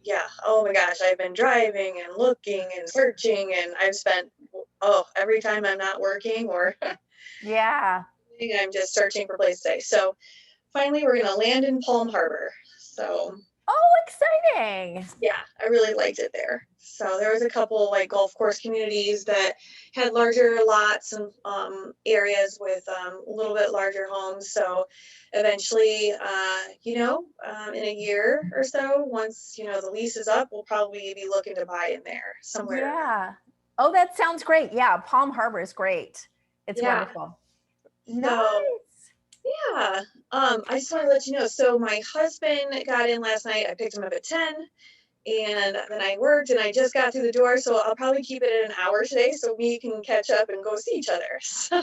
yeah, oh my gosh, I've been driving and looking and searching, and I've spent, oh, every time I'm not working or Yeah. I'm just searching for places to stay. So finally, we're going to land in Palm Harbor. So Oh, exciting. yeah, I really liked it there. So there was a couple like golf course communities that had larger lots and areas with a little bit larger homes. So eventually, in a year or so, once the lease is up, we'll probably be looking to buy in there somewhere. Yeah. Oh, that sounds great. Yeah, Palm Harbor is great. It's Yeah. wonderful. So Nice. yeah, I just want to let you know. So my husband got in last night. I picked him up at 10. And then I worked and I just got through the door, so I'll probably keep it at an hour today so we can catch up and go see each other. So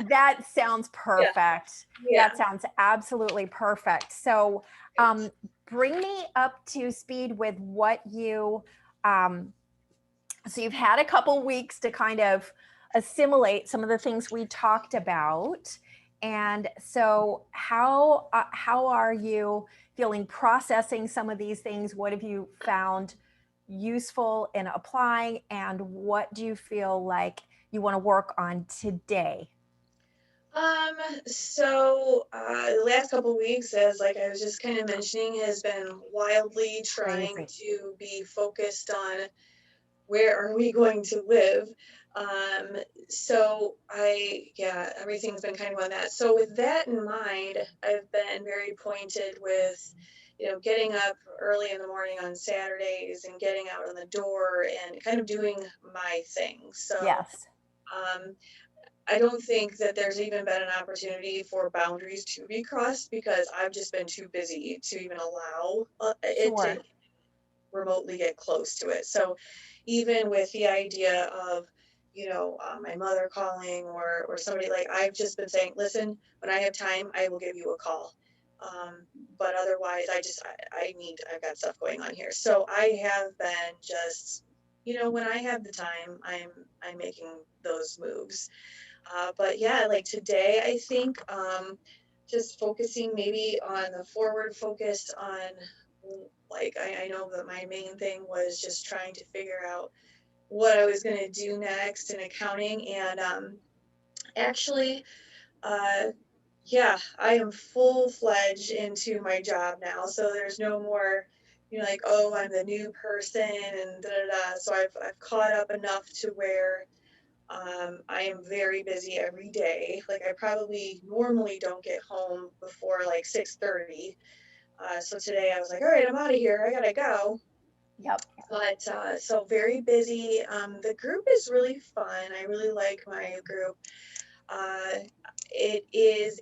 That sounds yeah, perfect. yeah. That sounds absolutely perfect. So, um, bring me up to speed with what you, um, so you've had a couple weeks to kind of assimilate some of the things we talked about. And so, how are you feeling processing some of these things? What have you found useful in applying? And what do you feel like you want to work on today? Um, the last couple of weeks, as like I was just kind of mentioning, has been wildly trying Crazy. to be focused on where are we going to live. Um, yeah, everything's been kind of on that. So with that in mind, I've been very pointed with, getting up early in the morning on Saturdays and getting out on the door and kind of doing my thing. So, Yes, um, I don't think that there's even been an opportunity for boundaries to be crossed because I've just been too busy to even allow it to sure. remotely get close to it. So even with the idea of, my mother calling or somebody, like I've just been saying, listen, when I have time, I will give you a call. But otherwise, I've got stuff going on here. So I have been just, when I have the time, I'm making those moves. But yeah, like today, I think just focusing maybe on the forward focus on, like, I know that my main thing was just trying to figure out what I was going to do next in accounting. And actually, uh, yeah, I am full fledged into my job now. So there's no more, like, oh, I'm the new person and da da da. So I've caught up enough to where I am very busy every day. Like I probably normally don't get home before like 6:30. So today I was like, all right, I'm out of here. I gotta go. Yep. But so very busy. The group is really fun. I really like my group. Uh, it is.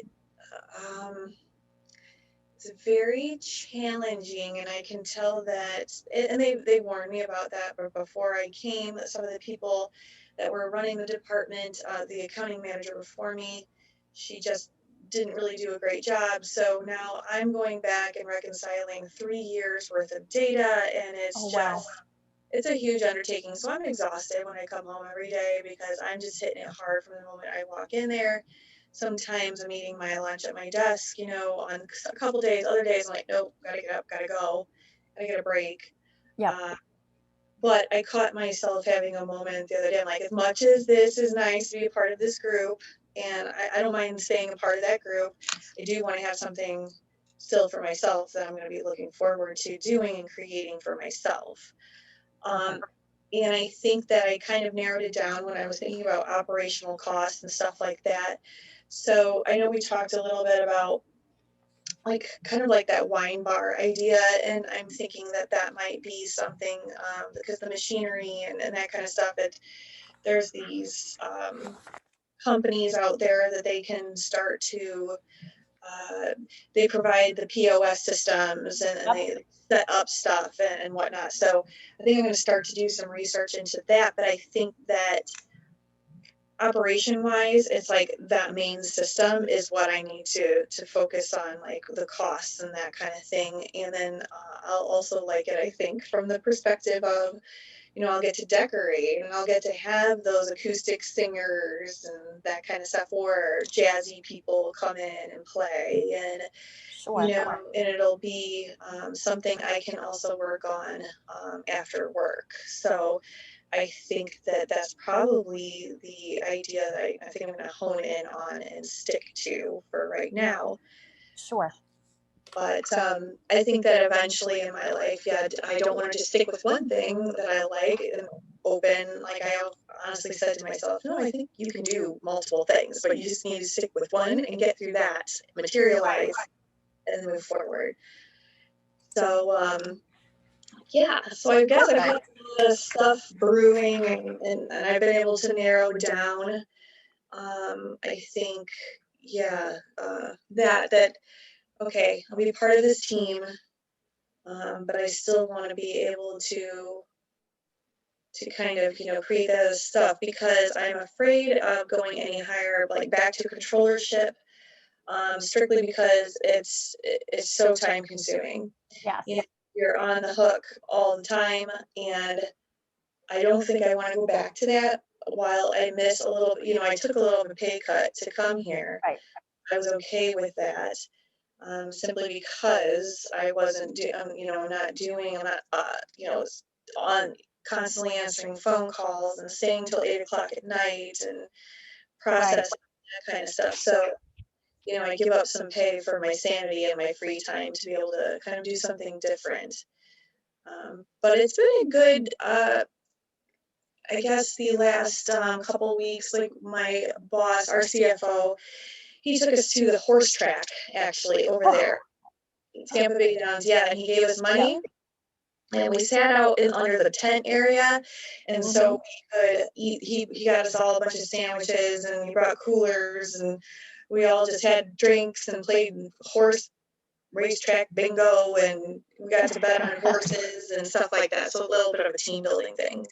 Um, it's very challenging, and I can tell that. And they warned me about that, but before I came, some of the people that were running the department, the accounting manager before me, she just didn't really do a great job. So now I'm going back and reconciling 3 years worth of data, and Oh, it's wow. just it's a huge undertaking. So I'm exhausted when I come home every day because I'm just hitting it hard from the moment I walk in there. Sometimes I'm eating my lunch at my desk, on a couple days. Other days I'm like, nope, gotta get up, gotta go, gotta get a break. Yep. Uh, but I caught myself having a moment the other day. I'm like, as much as this is nice to be a part of this group, and I don't mind staying a part of that group, I do want to have something still for myself that I'm going to be looking forward to doing and creating for myself. Um, Perfect. and I think that I kind of narrowed it down when I was thinking about operational costs and stuff like that. So I know we talked a little bit about like kind of like that wine bar idea, and I'm thinking that that might be something because the machinery and that kind of stuff. There's these companies out there that they can start to uh, they provide the POS systems and Yep. they set up stuff and whatnot. So I think I'm going to start to do some research into that. But I think that operation wise, it's like that main system is what I need to focus on, like the costs and that kind of thing. And then I'll also like it, I think, from the perspective of I'll get to decorate and I'll get to have those acoustic singers and that kind of stuff, or jazzy people come in and play. And Sure. and it'll be something I can also work on after work. So I think that that's probably the idea that I think I'm going to hone in on and stick to for right now. Sure. But I think that eventually in my life, yeah, I don't want to just stick with one thing that I like and open. Like I honestly said to myself, no, I think you can do multiple things, but you just need to stick with one and get through that, materialize, and move forward. So yeah, so I guess I've had a lot of stuff brewing, and I've been able to narrow down. I think, yeah, that okay, I'll be part of this team, but I still want to be able to kind of create that other stuff because I'm afraid of going any higher, like back to controllership, strictly because it's so time consuming. Yes. You know, you're on the hook all the time, and I don't think I want to go back to that. While I miss a little, I took a little of a pay cut to come here. Right. I was okay with that, simply because I wasn't, not doing, I'm not, on constantly answering phone calls and staying till 8 o'clock at night and Right. processing that kind of stuff. So, I give up some pay for my sanity and my free time to be able to kind of do something different. But it's been a good, I guess the last couple weeks, like my boss, our CFO, he took us to the horse track actually over Oh, there, Tampa Bay Downs. Yeah, and he gave us yeah. money, and we sat out in under the tent area, and so we could eat. He got us all a bunch of sandwiches, and he brought coolers, and we all just had drinks and played horse racetrack bingo, and we got to bet on horses and stuff like that. So a little bit of a team building thing.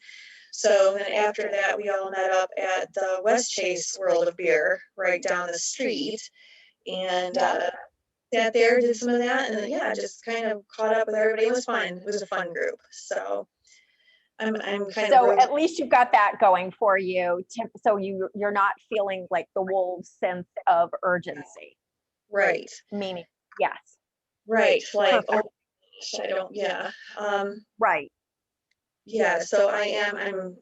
So then after that, we all met up at the West Chase World of Beer right down the street, and sat there, did some of that, and then, yeah, just kind of caught up with everybody. It was fun. It was a fun group. So I'm kind of So at least you've got that going for you. So you're not feeling like the wolves sense of urgency. right, Meaning, yes. right. Like, oh Perfect. gosh, I don't, yeah, Right. yeah. So I'm,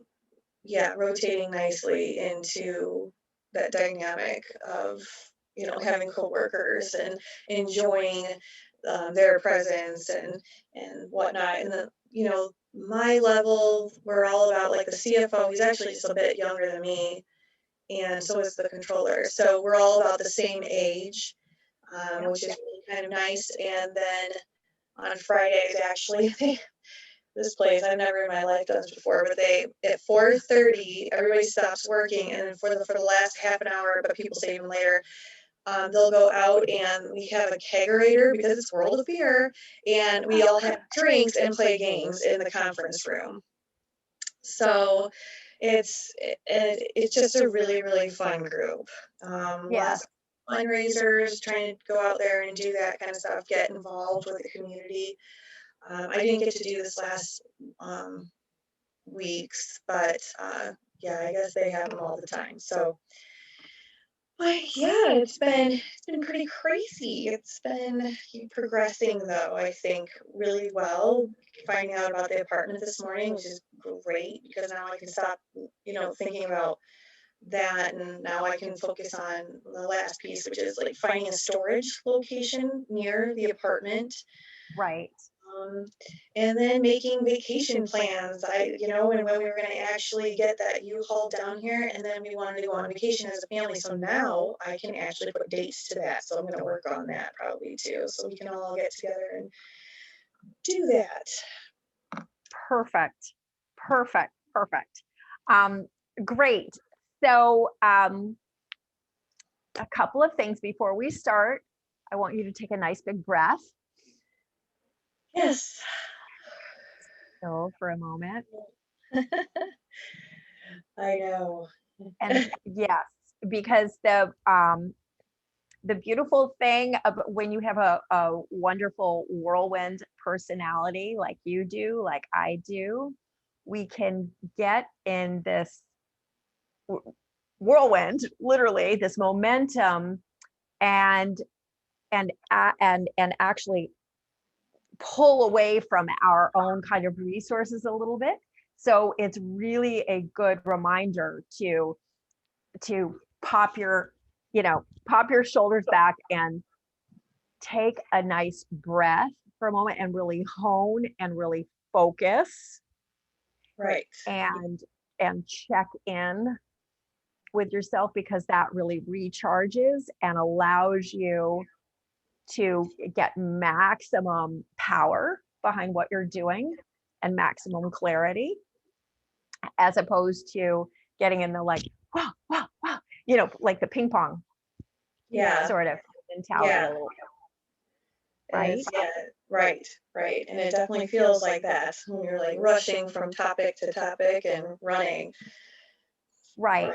yeah, rotating nicely into that dynamic of having coworkers and enjoying their presence and whatnot. And the my level, we're all about, like, the CFO. He's actually just a bit younger than me, and so is the controller. So we're all about the same age, which is really kind of nice. And then on Fridays, actually, this place I've never in my life done this before, but they at 4:30 everybody stops working, and for the last half an hour, but people stay even later. They'll go out and we have a kegerator because it's World of Beer, and we all have drinks and play games in the conference room. So it's just a really really fun group. Yeah. Lots of fundraisers, trying to go out there and do that kind of stuff, get involved with the community. I didn't get to do this last um, weeks, but yeah, I guess they have them all the time. So, yeah, it's been pretty crazy. It's been progressing though. I think really well. Finding out about the apartment this morning, which is great because now I can stop, thinking about that, and now I can focus on the last piece, which is like finding a storage location near the apartment. Right. Um, and then making vacation plans. And when we were going to actually get that U-Haul down here, and then we wanted to go on vacation as a family. So now I can actually put dates to that. So I'm going to work on that probably too, so we can all get together and do that. Perfect. Perfect. Perfect. Um, Great. So a couple of things before we start. I want you to take a nice big breath. Yes. So for a moment. I know. And yes, because the beautiful thing of when you have a wonderful whirlwind personality like you do, like I do, we can get in this whirlwind, literally this momentum, and and actually pull away from our own kind of resources a little bit. So it's really a good reminder to pop your, pop your shoulders back and take a nice breath for a moment and really hone and really focus Right. and check in with yourself, because that really recharges and allows you to get maximum power behind what you're doing and maximum clarity, as opposed to getting in the like, wow, wow, wow, like the ping pong Yeah. sort of mentality a little bit, And right? it's, yeah, right, right. And it definitely feels like that when you're like rushing from topic to topic and running. Right.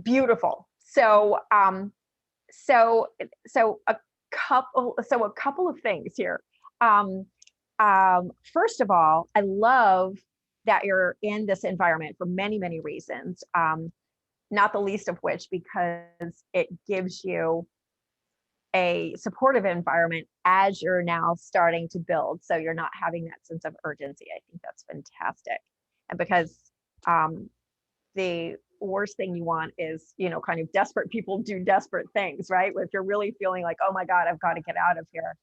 Beautiful. So, so, a couple of things here. Um, First of all, I love that you're in this environment for many, many reasons. Not the least of which because it gives you a supportive environment as you're now starting to build. So you're not having that sense of urgency. I think that's fantastic. And because the worst thing you want is, kind of desperate people do desperate things, right? If you're really feeling like, oh my God, I've got to get out of here,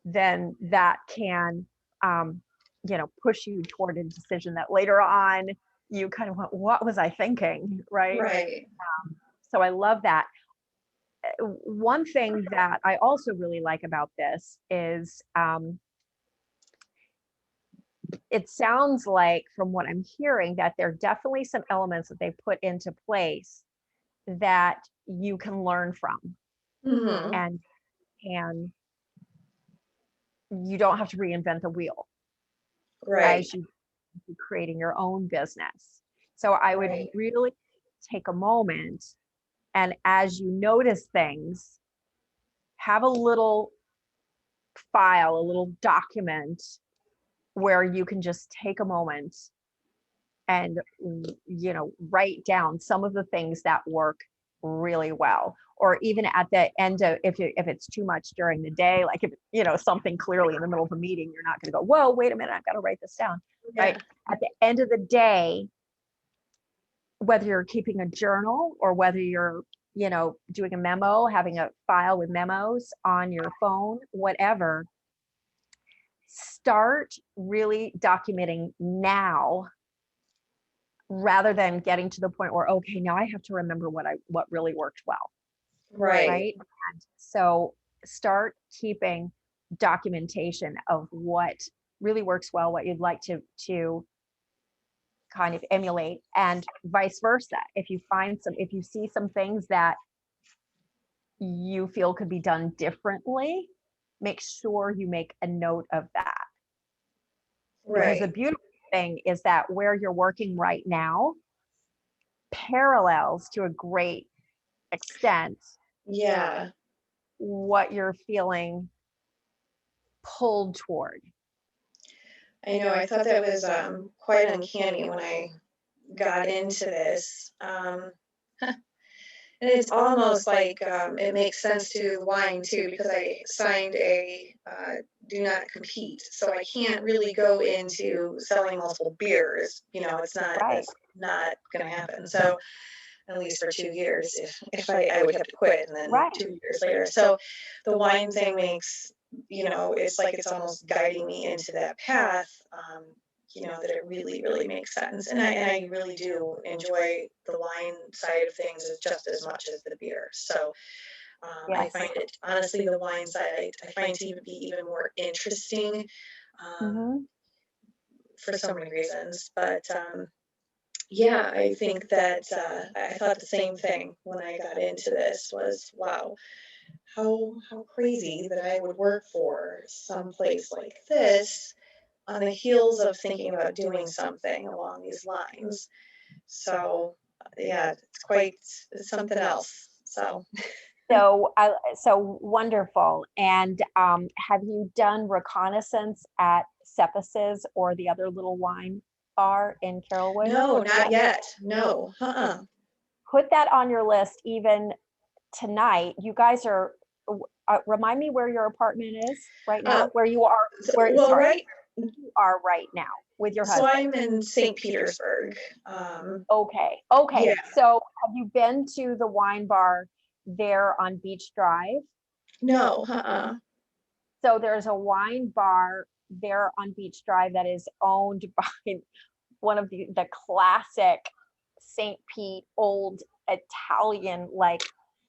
then that can, push you toward a decision that later on you kind of went, what was I thinking? Right. Right. So I love that. One thing that I also really like about this is it sounds like, from what I'm hearing, that there are definitely some elements that they put into place that you can learn from, Mm-hmm. and you don't have to reinvent the wheel Right. as you creating your own business. So I would Right. really take a moment, and as you notice things, have a little file, a little document where you can just take a moment and write down some of the things that work really well, or even at the end of, if it's too much during the day, like if something clearly in the middle of a meeting, you're not going to go, whoa, wait a minute, I've got to write this down. Yeah. Right at the end of the day, whether you're keeping a journal or whether you're doing a memo, having a file with memos on your phone, whatever, start really documenting now, rather than getting to the point where, okay, now I have to remember what really worked well. Right. And so start keeping documentation of what really works well, what you'd like to kind of emulate, and vice versa. If you see some things that you feel could be done differently, make sure you make a note of that. Because the Right. beautiful thing is that where you're working right now parallels to a great extent Yeah. what you're feeling pulled toward. I know. I thought that was quite uncanny when I got into this. And it's almost like it makes sense to the wine too, because I signed a do not compete, so I can't really go into selling multiple beers. Right. It's not going to happen. So at least for 2 years, if I would have to quit, and then Right. 2 years later. So the wine thing makes, it's like it's almost guiding me into that path. That it really, really makes sense. And I really do enjoy the wine side of things just as much as the beer. So I Yes. find it, honestly, the wine side, I find to even be even more interesting Mm-hmm. for so many reasons. But yeah, I think that I thought the same thing when I got into this was, wow, how crazy that I would work for some place like this on the heels of thinking about doing something along these lines. So, yeah, it's something else. So, So wonderful. And have you done reconnaissance at Cephas's or the other little wine Bar in Carrollwood? No, not yet. No. Uh-uh. Put that on your list even tonight. You guys are, remind me where your apartment is right Uh, now, where you are, well, right. you are right now with your So husband. I'm in St. Petersburg. Okay. Yeah. So have you been to the wine bar there on Beach Drive? No. Uh-uh. So there's a wine bar there on Beach Drive that is owned by one of the classic St. Pete old Italian, like,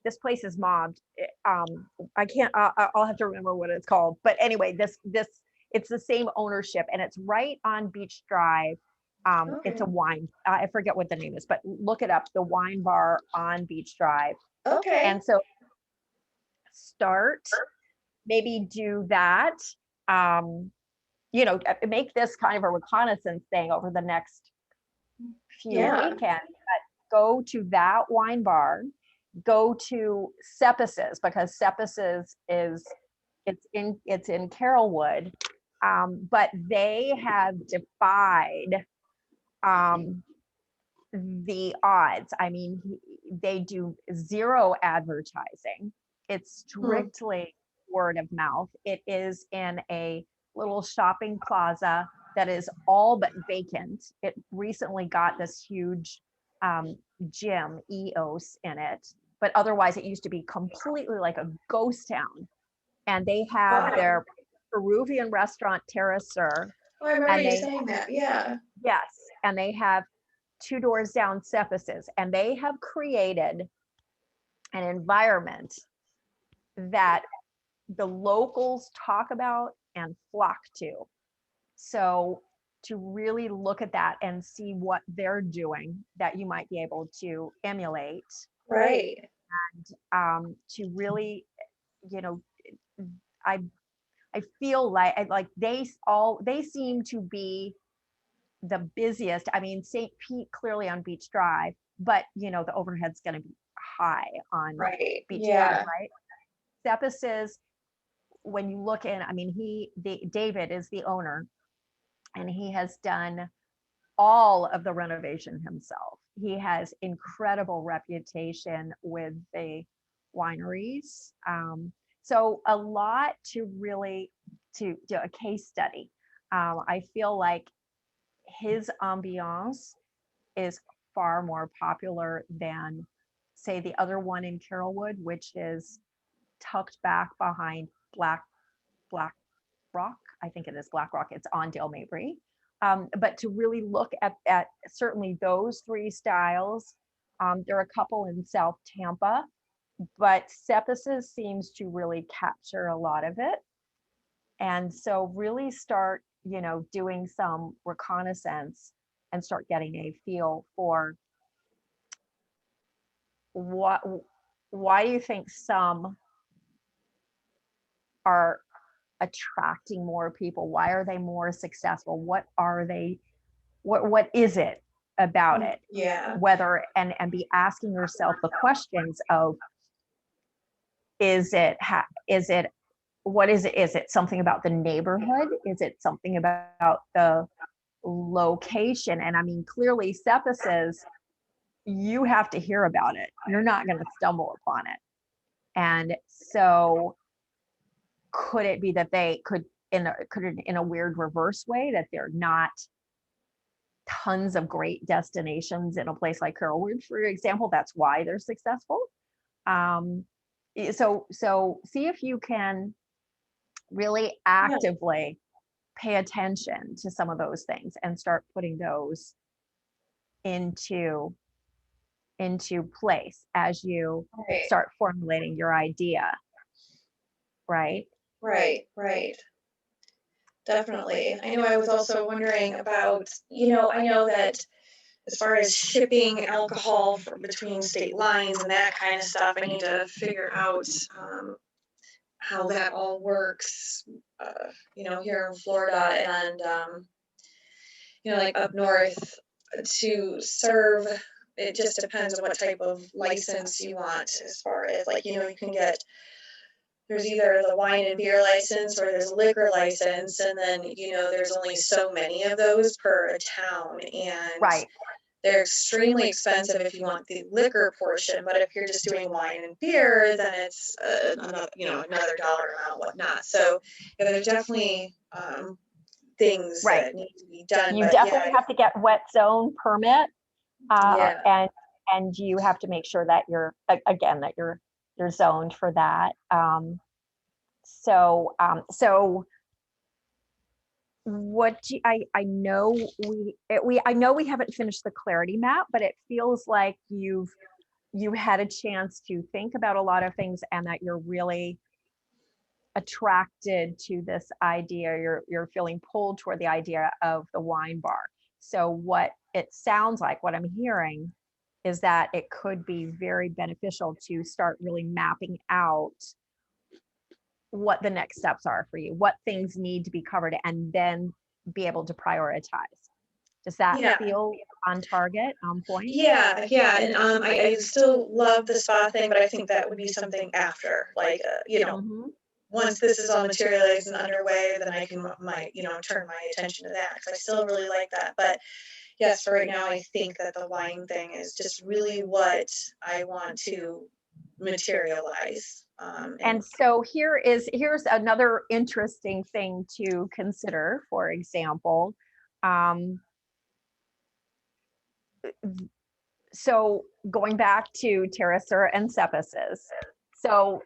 this place is mobbed. I can't. I'll have to remember what it's called. But anyway, this it's the same ownership, and it's right on Beach Drive. Okay. It's a wine. I forget what the name is, but look it up. The wine bar on Beach Drive. Okay. And so start, maybe do that. You know, make this kind of a reconnaissance thing over the next few Yeah. weekends. But go to that wine bar, go to Seppes's, because Seppes's is, it's in Carrollwood, but they have defied the odds. I mean, they do zero advertising. It's Hmm. strictly word of mouth. It is in a little shopping plaza that is all but vacant. It recently got this huge gym, EOS, in it, but otherwise it used to be completely like a ghost town. And they have Wow. their Peruvian restaurant Terracer, Oh, I remember and you they, saying that. Yeah. yes, and they have two doors down Cephas's, and they have created an environment that the locals talk about and flock to. So to really look at that and see what they're doing that you might be able to emulate, Right. to really, you know, I I feel like they seem to be the busiest. I mean, St. Pete clearly on Beach Drive, but you know, the overhead's going to be high on Right. Beach Drive, Yeah. right? Cephas is, when you look in, I mean, David is the owner, and he has done all of the renovation himself. He has incredible reputation with the wineries. So a lot to really to do a case study. I feel like his ambiance is far more popular than, say, the other one in Carrollwood, which is tucked back behind Black Rock. I think it is Black Rock. It's on Dale Mabry. But to really look at certainly those three styles, there are a couple in South Tampa, but Cephas's seems to really capture a lot of it. And so really start, you know, doing some reconnaissance and start getting a feel for what, why do you think some are attracting more people? Why are they more successful? What are they, what is it about it? Yeah. Whether, and be asking yourself the questions of, is it, what is it? Is it something about the neighborhood? Is it something about the location? And I mean, clearly Cephas's, you have to hear about it. You're not going to stumble upon it. And so could it be that they could, in a weird reverse way, that they're not tons of great destinations in a place like Carrollwood, for example? That's why they're successful. Um, so see if you can really Yeah. actively pay attention to some of those things and start putting those into place as you Right. start formulating your idea, right? Right. Right. Definitely. I know I was also wondering about, I know that as far as shipping alcohol between state lines and that kind of stuff, I need to figure out how that all works, here in Florida and, like up north to serve. It just depends on what type of license you want as far as like, you can get there's either the wine and beer license or there's a liquor license, and then, you know, there's only so many of those per town, and Right. they're extremely expensive if you want the liquor portion, but if you're just doing wine and beer, then it's another, you know, another dollar amount, whatnot. So yeah, there's definitely things Right. that need to be done, You but yeah, definitely have to get wet zone permit, yeah, and you have to make sure that again, that you're zoned for that. So I know I know we haven't finished the clarity map, but it feels like you had a chance to think about a lot of things, and that you're really attracted to this idea. You're feeling pulled toward the idea of the wine bar. So what it sounds like, what I'm hearing, is that it could be very beneficial to start really mapping out what the next steps are for you, what things need to be covered, and then be able to prioritize. Does that yeah, feel on target, on point? yeah, and I still love the spa thing, but I think that would be something after, like, you know, Hmm. once this is all materialized and underway, then I can you know, turn my attention to that because I still really like that. But yes, for right now, I think that the wine thing is just really what I want to materialize. And And so here's another interesting thing to consider. For example, um, so going back to Terra Sur and Cephas's. So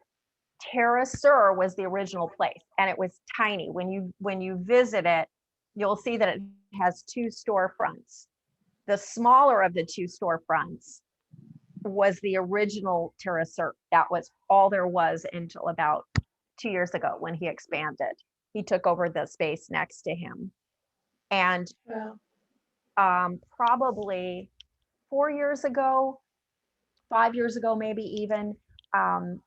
Terra Sur was the original place, and it was tiny. When you visit it, you'll see that it has two storefronts. The smaller of the two storefronts was the original Terra Sur. That was all there was until about 2 years ago when he expanded. He took over the space next to him. And well, probably 4 years ago, 5 years ago, maybe even, um,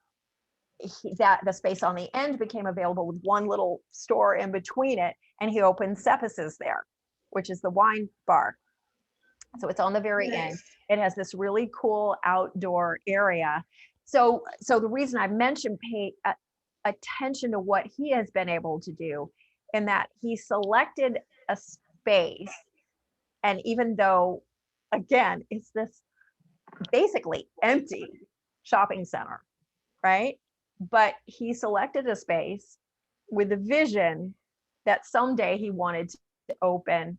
that the space on the end became available with one little store in between it, and he opened Cephas's there, which is the wine bar. So it's on the very end. nice. It has this really cool outdoor area. So the reason I mentioned pay attention to what he has been able to do, in that he selected a space, and even though, again, it's this basically empty shopping center, right? But he selected a space with a vision that someday he wanted to open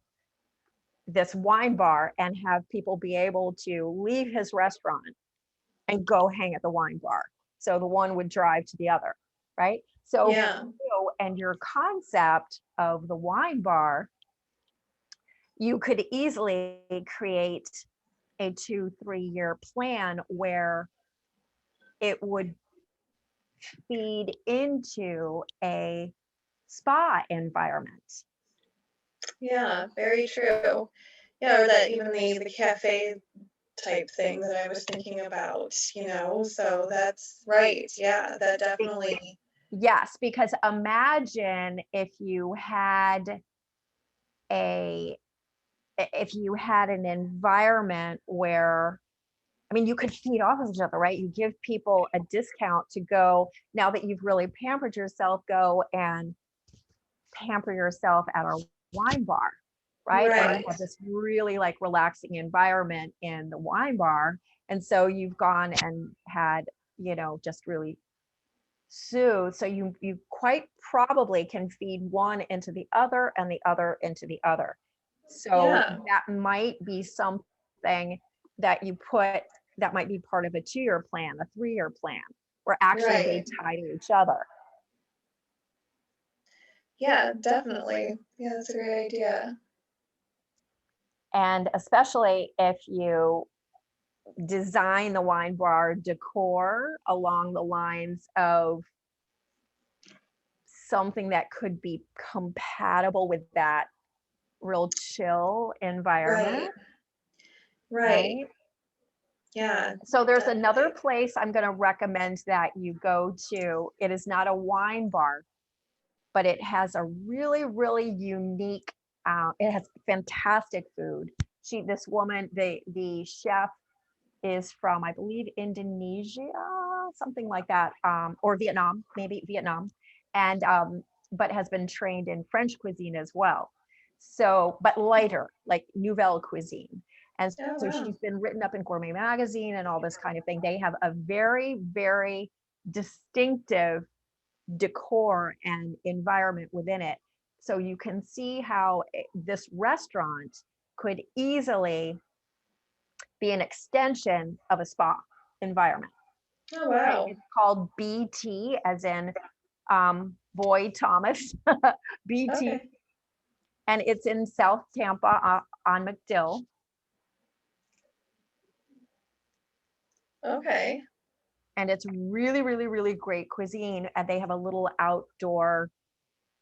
this wine bar and have people be able to leave his restaurant and go hang at the wine bar. So the one would drive to the other, right? So for Yeah, you and your concept of the wine bar, you could easily create a 2-3 year plan where it would feed into a spa environment. yeah, very true. Yeah, or that even the cafe type thing that I was thinking about, you know, so that's right. Yeah, that definitely, Yes, because imagine a if you had an environment where, I mean, you could feed off of each other, right? You give people a discount to go, now that you've really pampered yourself, go and pamper yourself at our wine bar, right? And you right. have this really like relaxing environment in the wine bar. And so you've gone and had, just really soothe. So you quite probably can feed one into the other and the other into the other. So Yeah, that might be something that you put, that might be part of a 2 year plan, a 3 year plan, where actually they right. tie to each other. Yeah, definitely. Yeah, that's a great idea. And especially if you design the wine bar decor along the lines of something that could be compatible with that real chill Right, environment, right. right? Yeah, So there's another definitely. place I'm going to recommend that you go to. It is not a wine bar, but it has a really, really unique, it has fantastic food. This woman, the chef is from, I believe, Indonesia, something like that, or Vietnam, maybe Vietnam, and but has been trained in French cuisine as well. So, but lighter, like nouvelle cuisine. And Oh, so wow. she's been written up in Gourmet Magazine and all this kind of thing. They have a very, very distinctive decor and environment within it. So you can see how this restaurant could easily be an extension of a spa environment. Oh, Okay, wow. it's called BT, as in Boy Thomas, BT, Okay. and it's in South Tampa on MacDill. Okay. And it's really, really, really great cuisine. And they have a little outdoor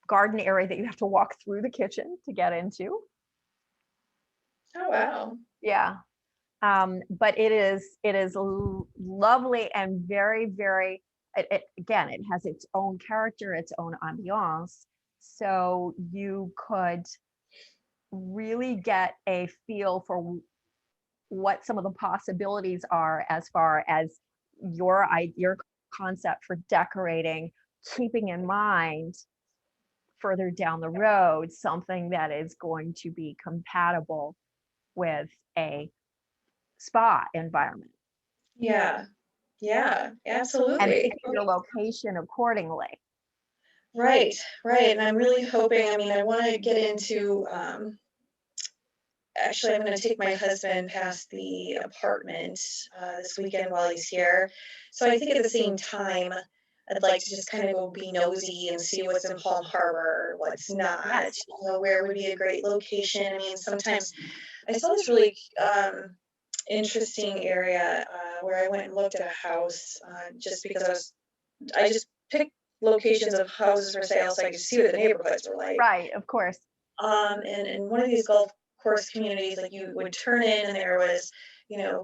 garden area that you have to walk through the kitchen to get into. Oh, wow. Yeah. But it is lovely and very, very, again, it has its own character, its own ambiance. So you could really get a feel for what some of the possibilities are as far as your concept for decorating, keeping in mind further down the road something that is going to be compatible with a spa environment Yeah. Yeah, and absolutely. pick your location accordingly. Right, right. And I'm really hoping, I mean, I want to get into, actually, I'm going to take my husband past the apartment this weekend while he's here. So I think at the same time, I'd like to just kind of go be nosy and see what's in Palm Harbor, what's not, Yes. where would be a great location. I mean, sometimes I saw this really interesting area where I went and looked at a house just because I just picked locations of houses for sale so I could see what the neighborhoods were like. Right, of course. And in one of these golf course communities, like you would turn in and there was,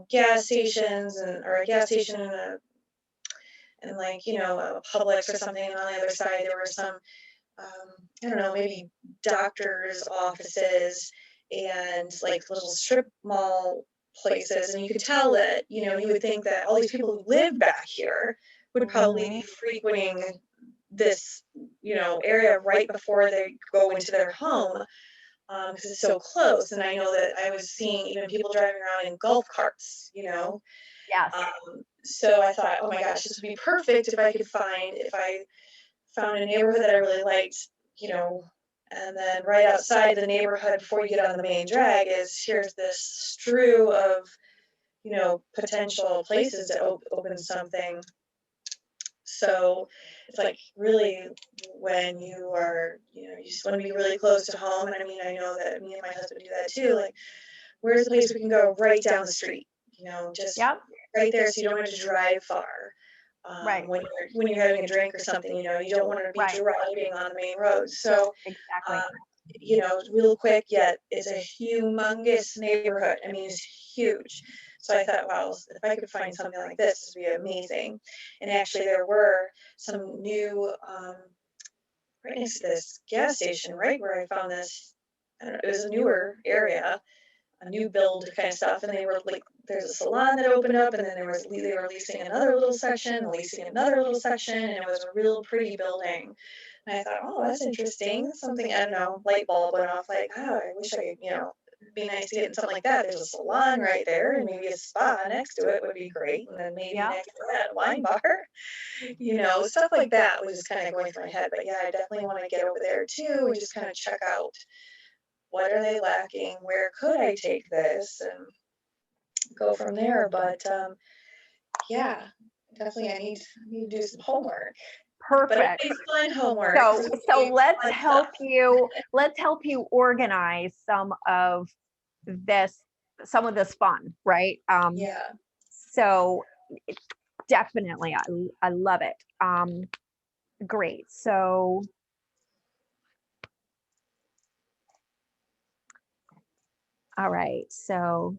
gas stations and or a gas station and like, a Publix or something. And on the other side, there were some, I don't know, maybe doctors' offices and like little strip mall places. And you could tell that, you would think that all these people who lived back here would probably Mhm. be frequenting this, area right before they go into their home because it's so close. And I know that I was seeing even people driving around in golf carts. Yes. So I thought, oh my gosh, this would be perfect if I found a neighborhood that I really liked, you know, and then right outside the neighborhood before you get on the main drag is here's this strew of, potential places to open something. So it's like really when you are, you just want to be really close to home. And I mean, I know that me and my husband do that too. Like, where's the place we can go right down the street? Just Yep. right there, so you don't have to drive far. Right. When you're having a drink or something, you don't want to be Right. driving on the main road. So, Exactly. um, real quick, yet it's a humongous neighborhood. I mean, it's huge. So I thought, wow, if I could find something like this would be amazing. And actually, there were some new, right next to this gas station, right where I found this. I don't know, it was a newer area, a new build kind of stuff, and they were like, there's a salon that opened up, and then they were leasing another little section, leasing another little section, and it was a real pretty building. And I thought, oh, that's interesting. Something, I don't know, light bulb went off. Like, oh, I wish I could, it'd be nice to get in something like that. There's a salon right there, and maybe a spa next to it would be great. And then maybe Yeah. next to that, a wine bar. Stuff like that was just kind of going through my head. But yeah, I definitely want to get over there too and just kind of check out what are they lacking, where could I take this, and go from there. But yeah, definitely I need to do some homework. But Perfect. it's fun homework. So This is so really let's fun help stuff. you organize this some of this fun, right? Yeah. So definitely I love it. Great. So all right. So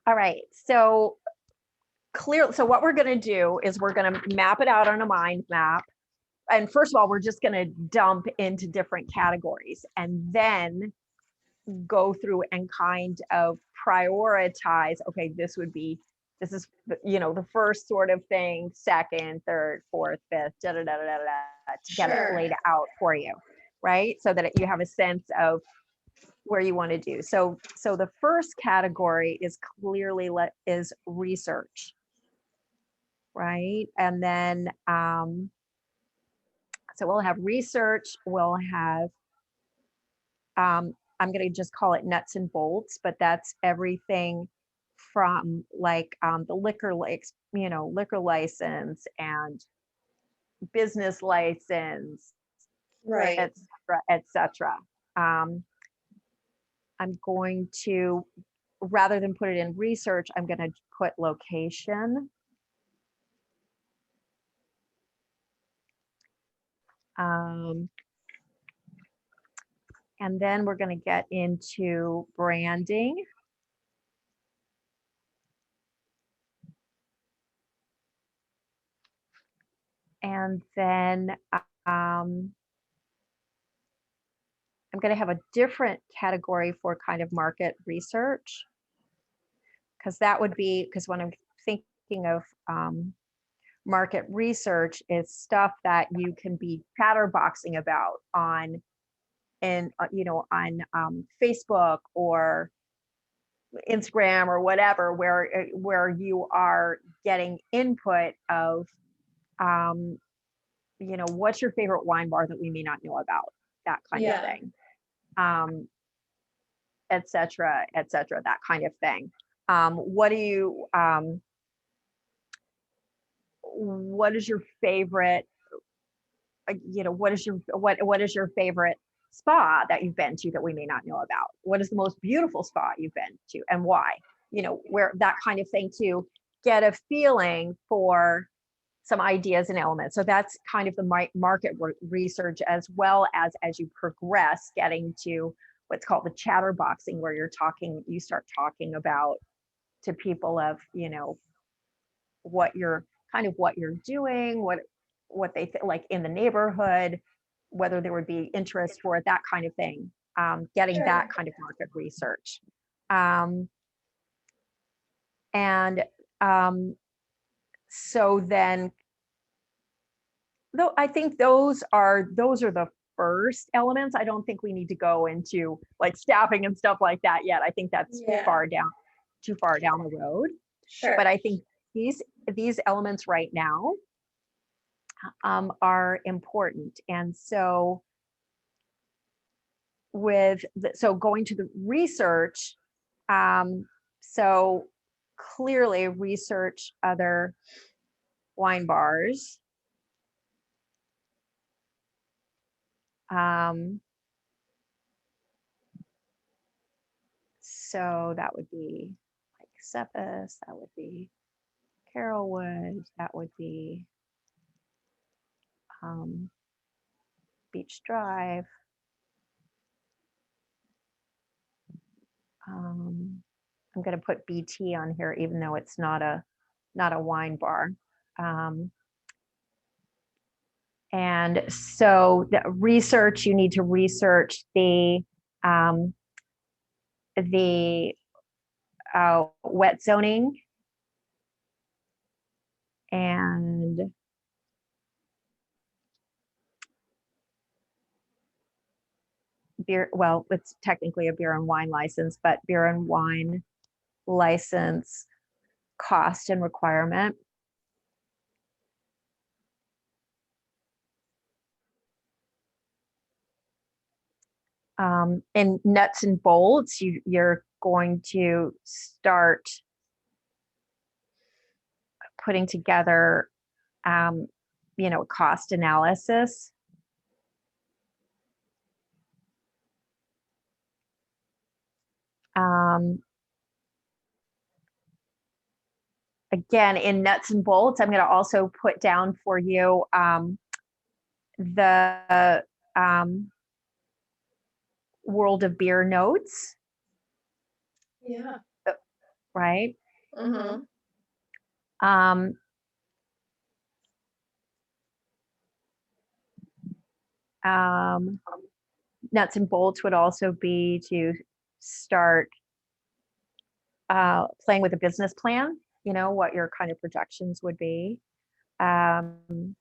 all right. So what we're going to do is we're going to map it out on a mind map. and first of all, we're just going to dump into different categories and then go through and kind of prioritize, okay, this is, the first sort of thing, second, third, fourth, fifth, to get it laid out for you, right? So that you have a sense of where you want to do. So the first category is clearly is research, right? And then, so we'll have research, we'll have, I'm going to just call it nuts and bolts, but that's everything from like the liquor license and business license, Right. et cetera, et cetera. I'm going to, rather than put it in research, I'm going to put location. And then we're going to get into branding. And then I'm going to have a different category for kind of market research, because that would be, because when I'm thinking of market research, is stuff that you can be chatterboxing about on Facebook or Instagram or whatever, where you are getting input of what's your favorite wine bar that we may not know about, that kind of thing, et cetera, that kind of thing. What is your favorite, what is your favorite spa that you've been to that we may not know about? What is the most beautiful spa you've been to and why? Where that kind of thing, to get a feeling for some ideas and elements. So that's kind of the market research, as well as you progress, getting to what's called the chatterboxing, where you start talking about to people of, what you're doing, what they like in the neighborhood, whether there would be interest for it, that kind of thing. Getting that kind of market research. So then, though, I think those are the first elements. I don't think we need to go into like staffing and stuff like that yet. I think that's too far down the road. Sure. But I think these elements right now are important. And so going to the research, so clearly research other wine bars. So that would be like Cephas, that would be Carolwood, that would be Beach Drive. I'm going to put BT on here, even though it's not a wine bar. And so the research, you need to research the wet zoning and beer. Well, it's technically a beer and wine license, but beer and wine license cost and requirement. In nuts and bolts, you're going to start putting together, cost analysis. Again, in nuts and bolts, I'm going to also put down for you the world of beer notes. Yeah. Right. Mm-hmm. Nuts and bolts would also be to start playing with a business plan, what your kind of projections would be. And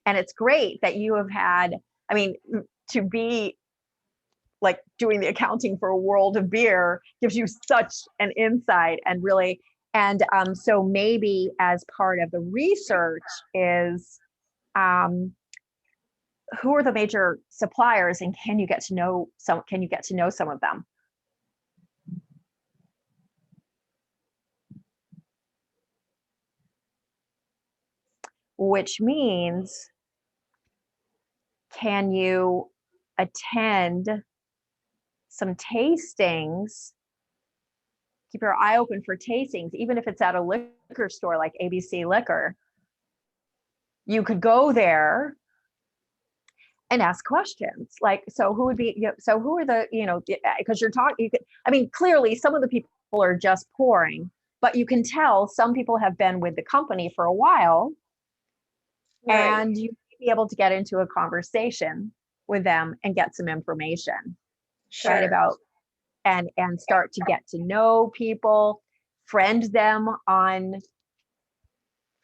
it's great that you have had, I mean, to be like doing the accounting for a world of beer gives you such an insight and really, and so maybe as part of the research is, who are the major suppliers and can you get to know some of them? Which means, can you attend some tastings? Keep your eye open for tastings, even if it's at a liquor store like ABC Liquor. You could go there and ask questions like, so who would be, so who are the, because you're talking, I mean, clearly some of the people are just pouring, but you can tell some people have been with the company for a while. Right. And you may be able to get into a conversation with them and get some information. Sure. Right, about and start to get to know people, friend them on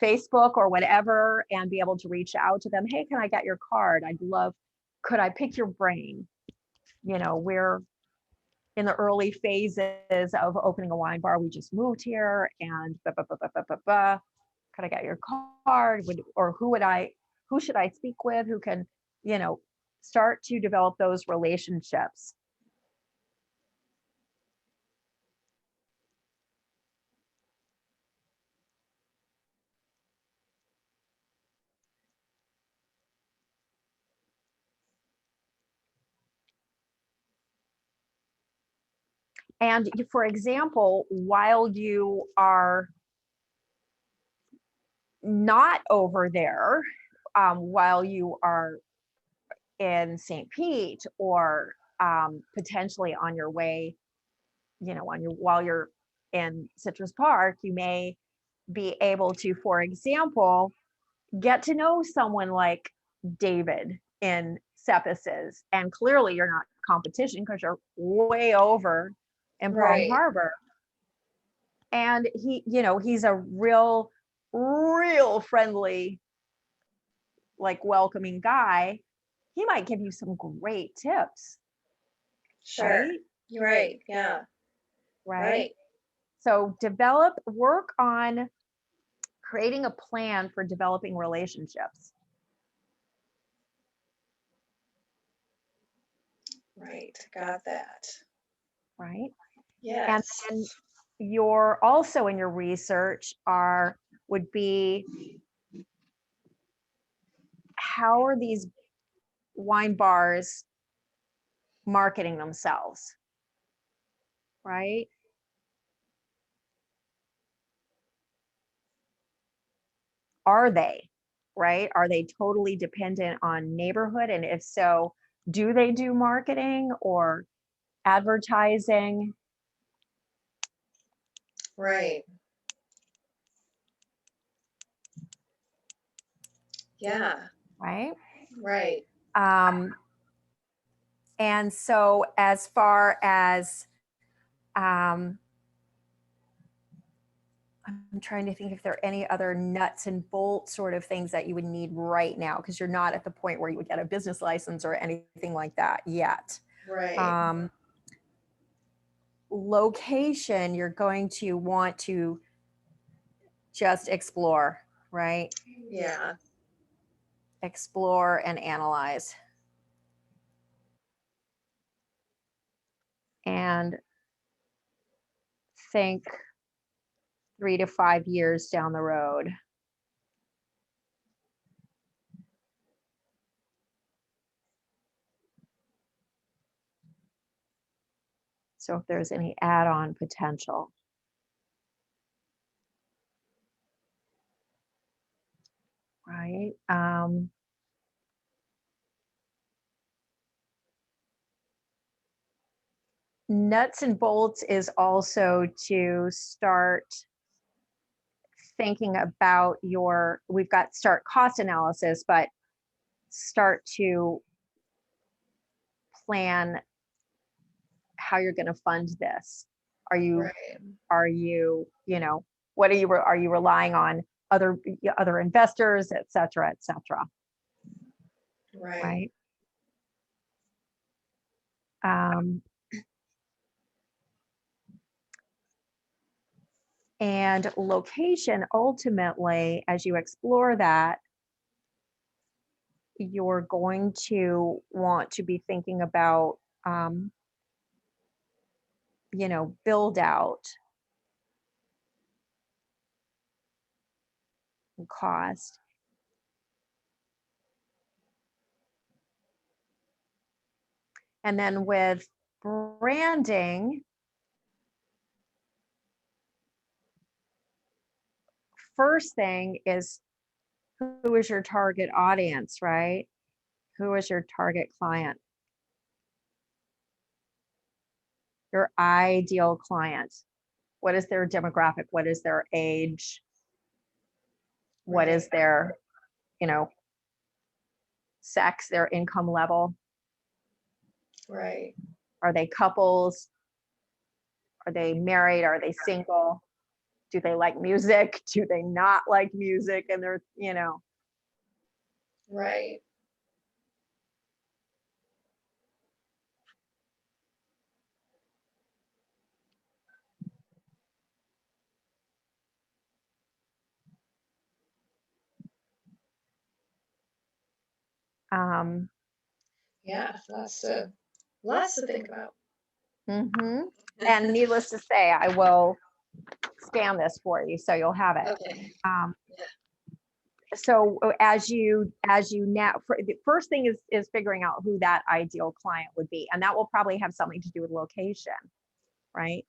Facebook or whatever, and be able to reach out to them. Hey, can I get your card? Could I pick your brain? We're in the early phases of opening a wine bar. We just moved here and could I get your card? Who should I speak with? Who can, start to develop those relationships. And for example, while you are not over there, while you are in St. Pete or potentially on your way, while you're in Citrus Park, you may be able to, for example, get to know someone like David in Cephas's. And clearly you're not competition because you're way over in Palm Harbor. And he's a real friendly, like welcoming guy. He might give you some great tips. Sure. Right? You're right. Yeah. Right. So work on creating a plan for developing relationships. Right. Got that. Right. Yes. And then you're also in your research would be, how are these wine bars marketing themselves? Right. Are they, right? Are they totally dependent on neighborhood? And if so, do they do marketing or advertising? Right. Yeah. Right. Right. And so as far as, I'm trying to think if there are any other nuts and bolts sort of things that you would need right now, because you're not at the point where you would get a business license or anything like that yet. Right. Location, you're going to want to just explore, right? Yeah. Explore and analyze. And think 3 to 5 years down the road. So if there's any add-on potential. Right. Nuts and bolts is also to start thinking about we've got start cost analysis, but start to plan how you're going to fund this. Are you, Right. you know, what are you relying on other investors, et cetera, Right. right? Um, and location, ultimately, as you explore that, you're going to want to be thinking about, you know, build out and cost. And then with branding, first thing is, who is your target audience, right? Who is your target client? Your ideal client. What is their demographic? What is their age? What Right. is their, you know, sex, their income level? Right. Are they couples? Are they married? Are they single? Do they like music? Do they not like music? And they're, you know, Right. um, Yeah. Lots to think about. mhm. And needless to say, I will scan this for you so you'll have it. Okay. Um, Yeah. so as you now, the first thing is figuring out who that ideal client would be, and that will probably have something to do with location, right?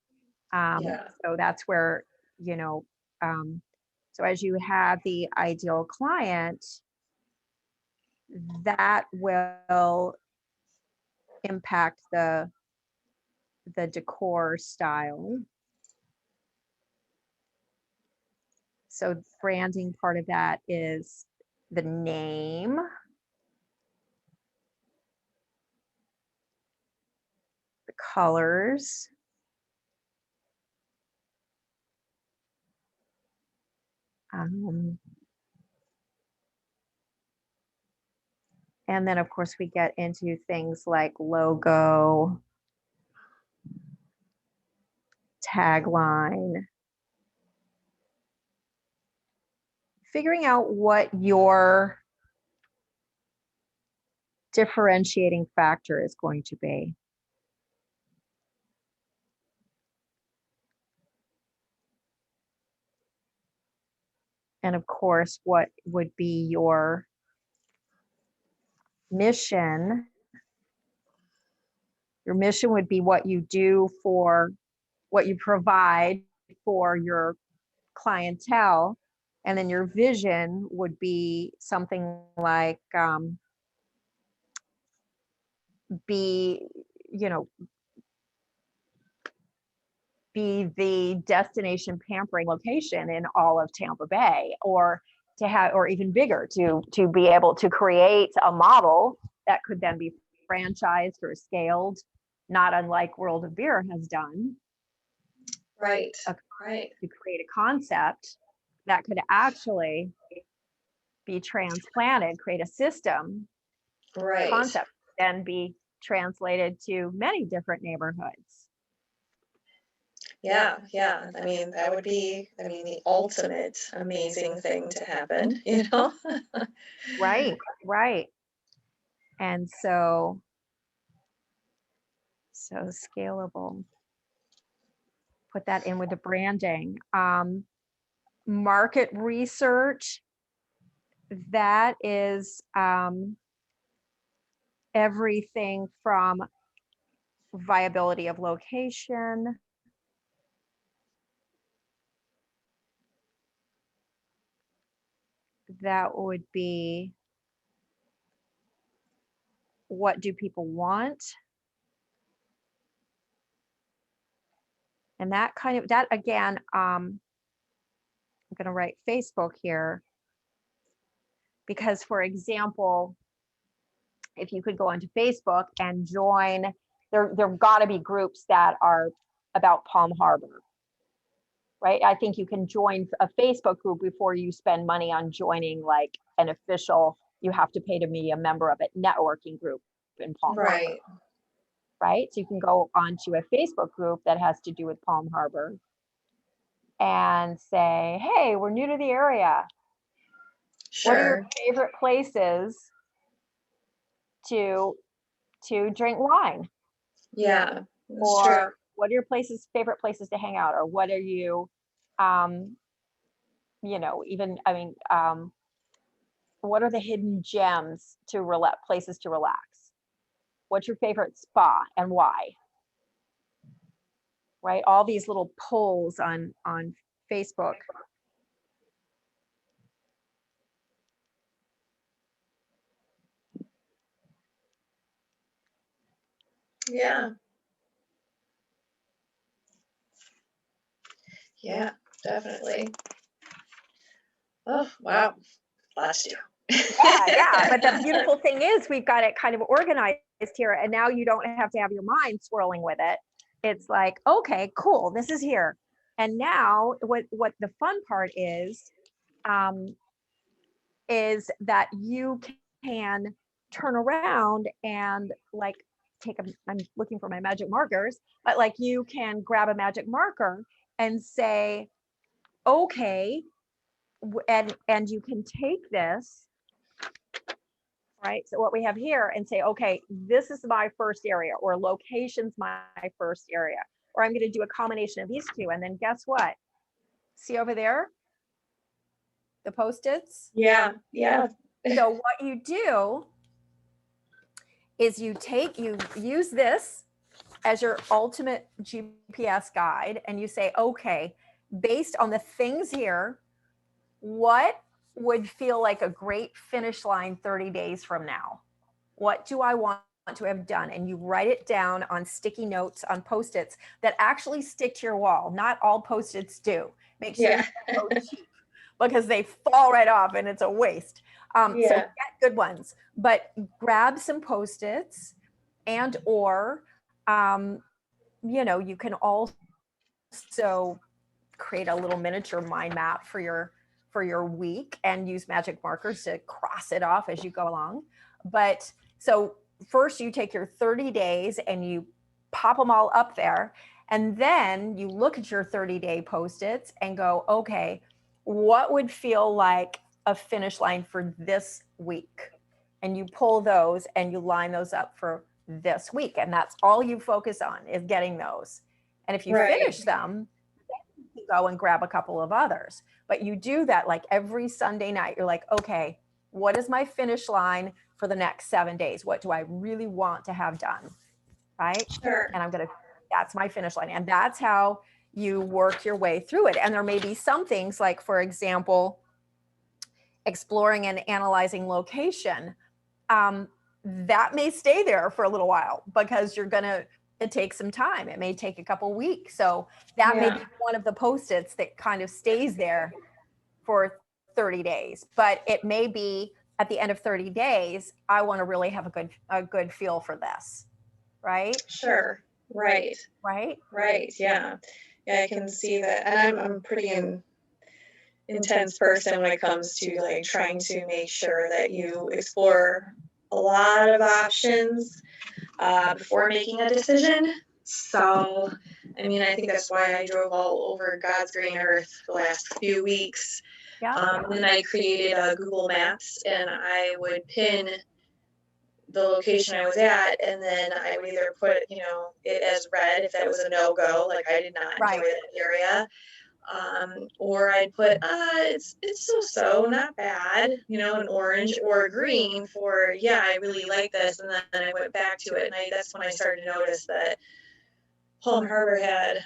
Yeah. So that's where, you know, so as you have the ideal client, that will impact the decor style. So branding, part of that is the name, the colors, um, and then of course we get into things like logo, tagline, figuring out what your differentiating factor is going to be. And of course, what would be your mission? Your mission would be what you do for, what you provide for your clientele. And then your vision would be something like, be, you know, be the destination pampering location in all of Tampa Bay, or to have, or even bigger, to be able to create a model that could then be franchised or scaled, not unlike World of Beer has done, Right. Right. to create a concept that could actually be transplanted, create a system Right. concept, then be translated to many different neighborhoods. Yeah. Yeah. I mean, that would be, the ultimate amazing thing to happen, you know? Right, right. And so scalable. Put that in with the branding. Market research, that is everything from viability of location, that would be what do people want, and that kind of, that again, I'm going to write Facebook here, because for example, if you could go onto Facebook and join, there've got to be groups that are about Palm Harbor, right? I think you can join a Facebook group before you spend money on joining like an official, you have to pay to be a member of it, networking group in Palm Harbor, Right. right? So you can go onto a Facebook group that has to do with Palm Harbor and say, hey, we're new to the area. What are your Sure. favorite places to drink wine? Yeah, that's true. Or what are your favorite places to hang out? Or what are you, um, even, I mean, what are the hidden gems to places to relax? What's your favorite spa and why? Right? All these little polls on Facebook. Yeah. Yeah, definitely. Oh, wow. Lots to do. Yeah. But the beautiful thing is we've got it kind of organized here, and now you don't have to have your mind swirling with it. It's like, okay, cool, this is here. And now what the fun part um, is that you can turn around and like I'm looking for my magic markers, but like you can grab a magic marker and say, okay, and you can take this, right? So what we have here and say, okay, this is my first area, or location's my first area, or I'm going to do a combination of these two. And then guess what? See over there, the Post-its? Yeah, yeah. So what you do is you use this as your ultimate GPS guide, and you say, okay, based on the things here, what would feel like a great finish line 30 days from now? What do I want to have done? And you write it down on sticky notes on Post-its that actually stick to your wall. Not all Post-its do. Make sure Yeah. you don't go cheap, because they fall right off and it's a waste. So Yeah. get good ones, but grab some Post-its, and or you can also create a little miniature mind map for your week and use magic markers to cross it off as you go along. But so first you take your 30 days and you pop them all up there, and then you look at your 30-day Post-its and go, okay, what would feel like a finish line for this week? And you pull those and you line those up for this week, and that's all you focus on, is getting those. And if you finish them, you go and grab a couple of others. But you do that like every Sunday night. You're like, okay, what is my finish line for the next 7 days? What do I really want to have done? Right? Sure. And that's my finish line. And that's how you work your way through it. And there may be some things like, for example, exploring and analyzing location. That may stay there for a little while, because it takes some time. It may take a couple weeks. So that may be one of the Post-its that kind of stays there for 30 days. But it may be at the end of 30 days, I want to really have a good feel for this. Right? Sure. Right. Right? Right. Yeah. Yeah, I can see that. And I'm pretty intense person when it comes to like trying to make sure that you explore a lot of options before making a decision. So, I mean, I think that's why I drove all over God's green earth the last few weeks. Yeah. And I created Google Maps, and I would pin the location I was at, and then I would either put, it as red if that was a no-go, like I did not enjoy that area. Or I'd put, it's so, not bad, an orange, or green for, yeah, I really like this. And then I went back to it, and that's when I started to notice that Palm Harbor had,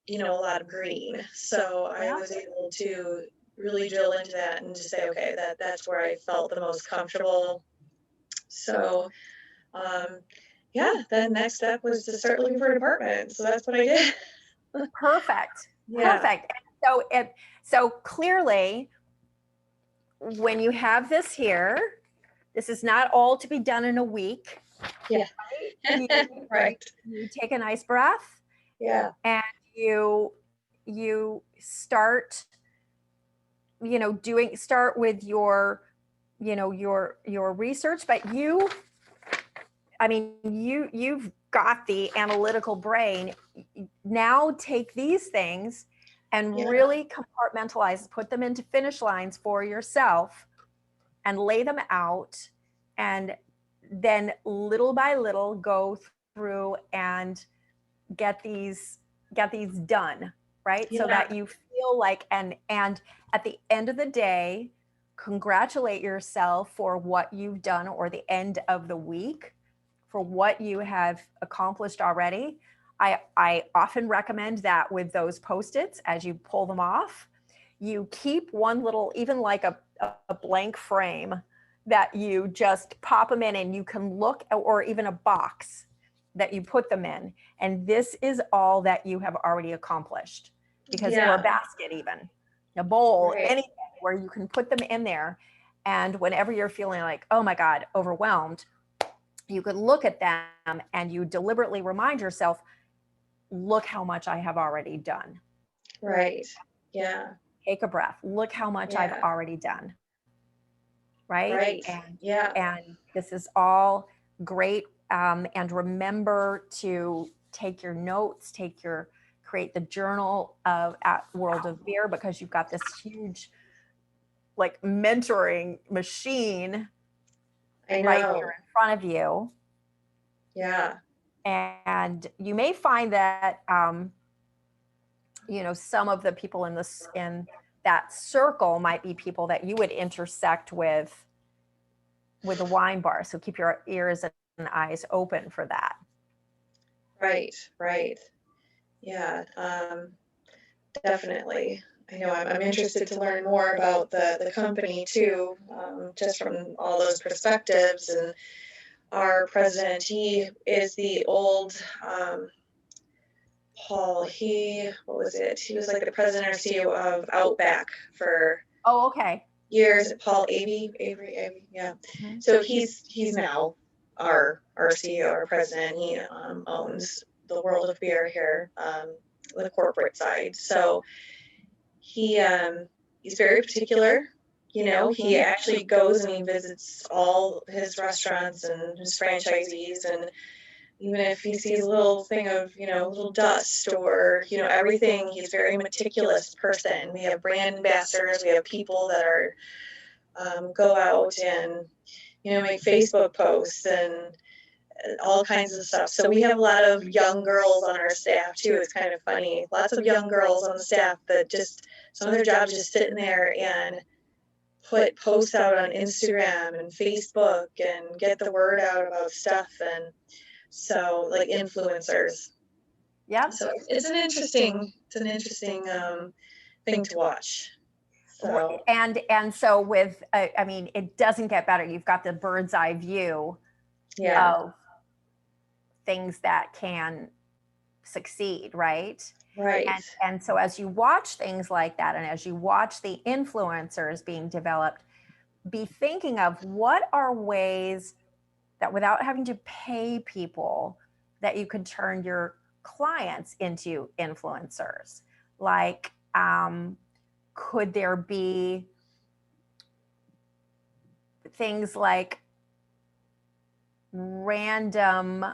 a lot of green. So I was able to really drill into that and just say, okay, that's where I felt the most comfortable. So, then next step was to start looking for an apartment. So that's what I did. Perfect. Yeah. Perfect. So clearly, when you have this here, This is not all to be done in a week. Yeah. You, Right. you take a nice breath, Yeah. and you start, start with your, your research, but you've got the analytical brain. Now take these things and Yeah. really compartmentalize, put them into finish lines for yourself and lay them out. And then little by little go through and get these done, right? So that Yeah. you feel like, and at the end of the day, congratulate yourself for what you've done, or the end of the week for what you have accomplished already. I often recommend that with those Post-its, as you pull them off, you keep one little, even like a blank frame that you just pop them in, and you can look, or even a box that you put them in. And this is all that you have already accomplished, because or a basket, even a bowl, Right. anything where you can put them in there. And whenever you're feeling like, oh my God, overwhelmed, you could look at them and you deliberately remind yourself, look how much I have already done. Right. Yeah. Take a breath. Look how much I've already done. Right. Right. And this is all great. And remember to take your notes, create the journal at World of Beer, because you've got this huge, like, mentoring machine right here in front of you. Yeah. And you may find that, some of the people in that circle might be people that you would intersect with a wine bar. So keep your ears and eyes open for that. Right. Right. Yeah. Definitely. I know I'm interested to learn more about the company too, just from all those perspectives. And our president, he is the old Paul. What was it? He was like the president or CEO of Outback for okay, years. Paul Avery, yeah. Mm-hmm. So he's now our CEO, our president. He owns the World of Beer here, the corporate side. So he's very particular. He actually goes and he visits all his restaurants and his franchisees, and even if he sees a little thing of, little dust or, everything, he's a very meticulous person. We have brand ambassadors, we have people that are go out and, make Facebook posts and all kinds of stuff. So we have a lot of young girls on our staff too. It's kind of funny. Lots of young girls on the staff that just, some of their jobs just sitting there and put posts out on Instagram and Facebook and get the word out about stuff. And so, like, influencers. Yeah. So it's an interesting thing to watch. So and so with it doesn't get better. You've got the bird's eye view of things that can succeed, right? Right. And so as you watch things like that, and as you watch the influencers being developed, be thinking of what are ways that, without having to pay people, that you could turn your clients into influencers. Like, could there be things like random,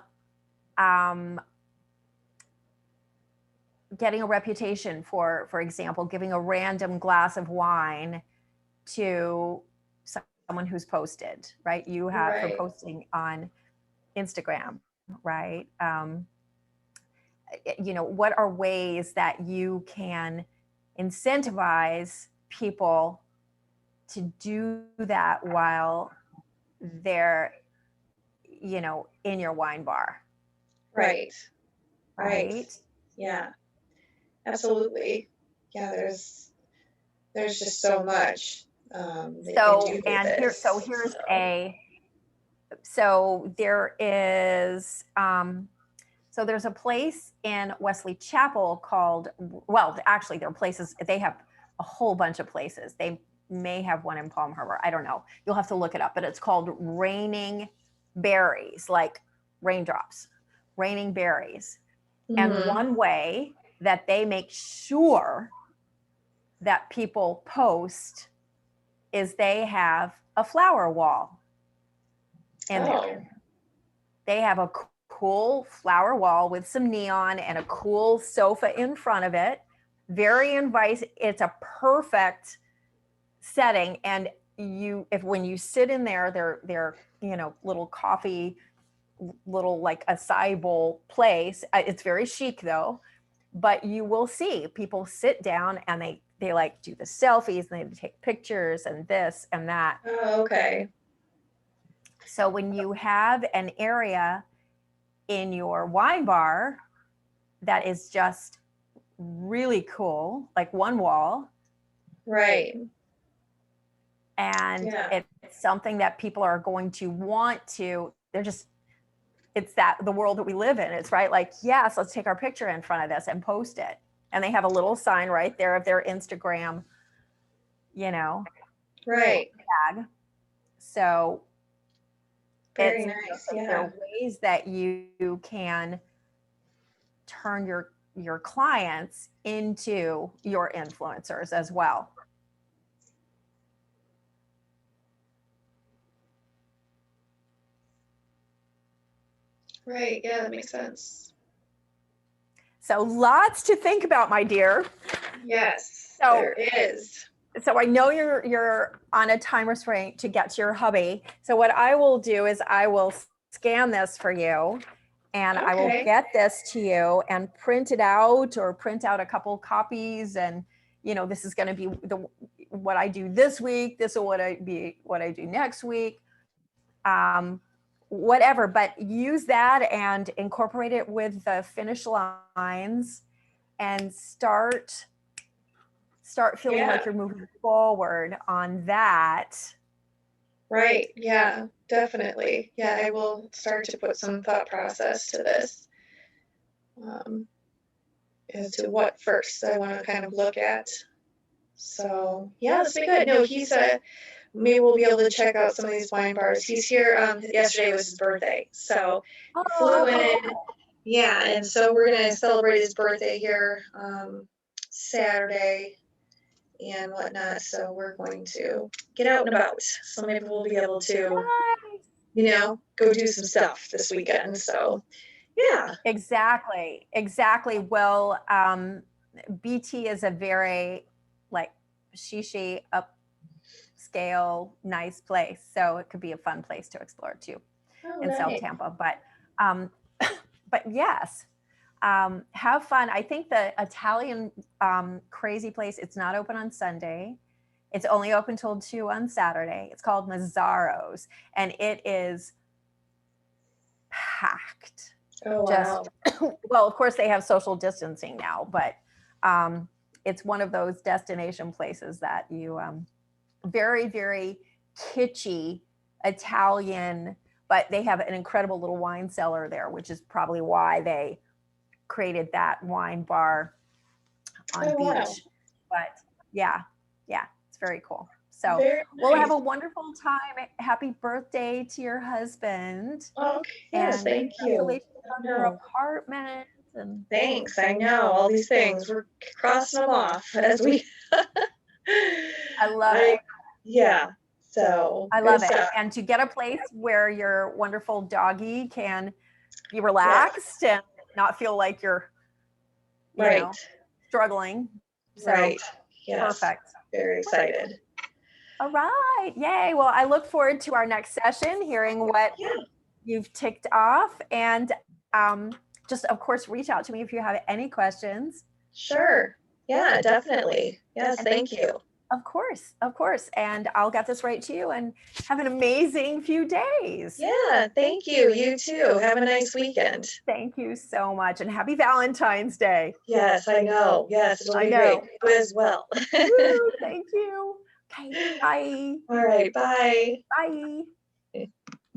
getting a reputation for example, giving a random glass of wine to someone who's posted, right? You have for posting on Instagram, right? What are ways that you can incentivize people to do that while they're, in your wine bar? Right. Yeah, absolutely. Yeah, there's just so much. So there's a place in Wesley Chapel called, well, actually there are places, they have a whole bunch of places. may have one in Palm Harbor. I don't know. You'll have to look it up, but it's called Raining Berries, like raindrops, raining berries. And one way that they make sure that people post is they have a flower wall in there. They have a cool flower wall with some neon and a cool sofa in front of it. Very inviting. It's a perfect setting. And when you sit in there, they're little coffee, little like acai bowl place. It's very chic though, but you will see people sit down and they like do the selfies and they take pictures and this and that. Oh, okay. So when you have an area in your wine bar that is just really cool, like one wall. Right. And it's something that people are going to want to, it's the world that we live in. It's right. Like, yes, let's take our picture in front of this and post it. And they have a little sign right there of their Instagram, right. tag. So very nice. Yeah. There are ways that you can turn your clients into your influencers as well. Right. Yeah, that makes sense. So lots to think about, my dear. Yes, there is. So I know you're on a time restraint to get to your hubby. So what I will do is I will scan this for you and I will get this to you and print it out or print out a couple copies. And, this is going to be what I do this week. This will what I do next week. Whatever, but use that and incorporate it with the finish lines and start feeling like you're moving forward on that. Right. Yeah, definitely. Yeah, I will start to put some thought process to this as to what first I want to kind of look at. So yeah, that's been good. No, he said maybe we'll be able to check out some of these wine bars. He's here. Yesterday was his birthday, so flew in. Yeah, and so we're gonna celebrate his birthday here Saturday and whatnot. So we're going to get out and about. So maybe we'll be able to, go do some stuff this weekend. So yeah. Exactly. Well, BT is a very shishi upscale, nice place. So it could be a fun place to explore too in South Tampa. But yes, have fun. I think the Italian crazy place, it's not open on Sunday. It's only open till 2 on Saturday. It's called Mazzaro's and it is packed. Oh, wow. Well, of course they have social distancing now, but it's one of those destination places that you very, very kitschy Italian, but they have an incredible little wine cellar there, which is probably why they created that wine bar on beach. Wow. But yeah, it's very cool. So we'll have a wonderful time. Happy birthday to your husband. Okay. Yes, thank you. Congratulations on your apartment. And thanks. I know all these things. We're crossing them off as we. I love it. Yeah. So I love it. And to get a place where your wonderful doggy can be relaxed and not feel like you're, struggling. So, right. Yes. Perfect. Very excited. All right. Yay. Well, I look forward to our next session, hearing what you've ticked off. And just, of course, reach out to me if you have any questions. Sure. Yeah, definitely. Yes, thank you. Of course. And I'll get this right to you and have an amazing few days. Yeah, thank you. You too. Have a nice weekend. Thank you so much. And happy Valentine's Day. Yes, I know. Yes, it'll be great. You as well. Woo, thank you. Okay, bye. All right, bye. Bye.